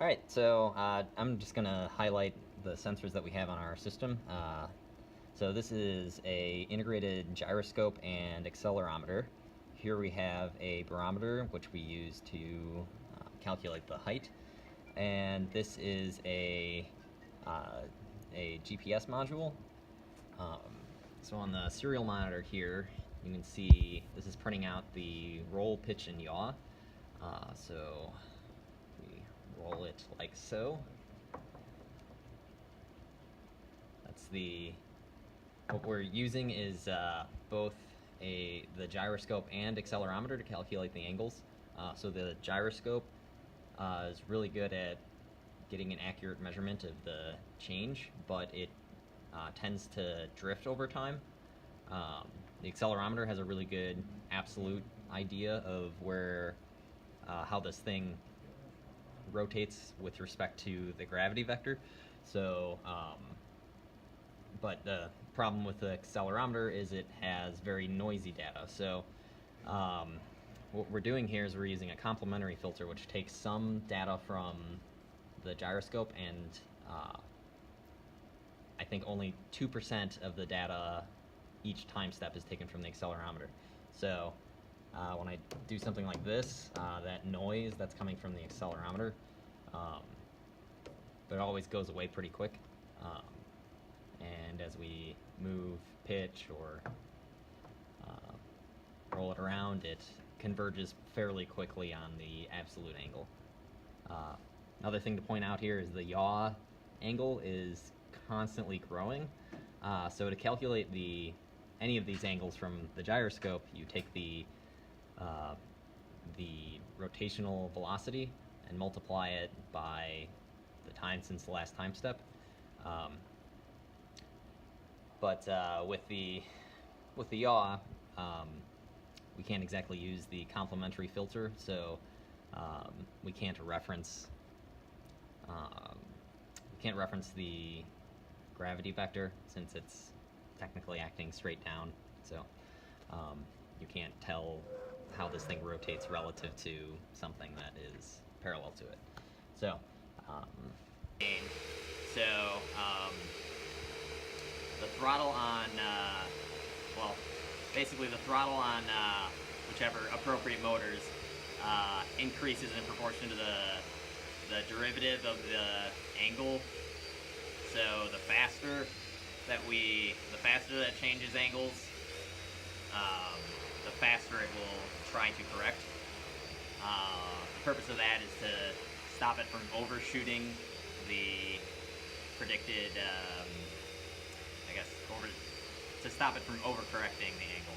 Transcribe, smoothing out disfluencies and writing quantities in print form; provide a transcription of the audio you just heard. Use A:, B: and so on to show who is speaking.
A: Alright, so I'm just going to highlight the sensors that we have on our system. So this is a integrated gyroscope and accelerometer. Here we have a barometer, which we use to calculate the height. And this is a GPS module. So on the serial monitor here, you can see this is printing out the roll, pitch, and yaw. So we roll it like so. What we're using is both the gyroscope and accelerometer to calculate the angles. So the gyroscope is really good at getting an accurate measurement of the change, but it tends to drift over time. The accelerometer has a really good absolute idea of how this thing rotates with respect to the gravity vector. So, but the problem with the accelerometer is it has very noisy data. So what we're doing here is we're using a complementary filter which takes some data from the gyroscope, and I think only 2% of the data each time step is taken from the accelerometer. So when I do something like this, that noise that's coming from the accelerometer, it always goes away pretty quick. And as we move, pitch, or roll it around, it converges fairly quickly on the absolute angle. Another thing to point out here is the yaw angle is constantly growing. So to calculate any of these angles from the gyroscope, you take the rotational velocity and multiply it by the time since the last time step. With the yaw, we can't exactly use the complementary filter, so we can't reference the gravity vector since it's technically acting straight down. So you can't tell how this thing rotates relative to something that is parallel to it. So the throttle on, basically the throttle on whichever appropriate motors increases in proportion to the derivative of the angle. So the faster that changes angles, the faster it will try to correct. The purpose of that is to stop it from overshooting the predicted, to stop it from overcorrecting the angle.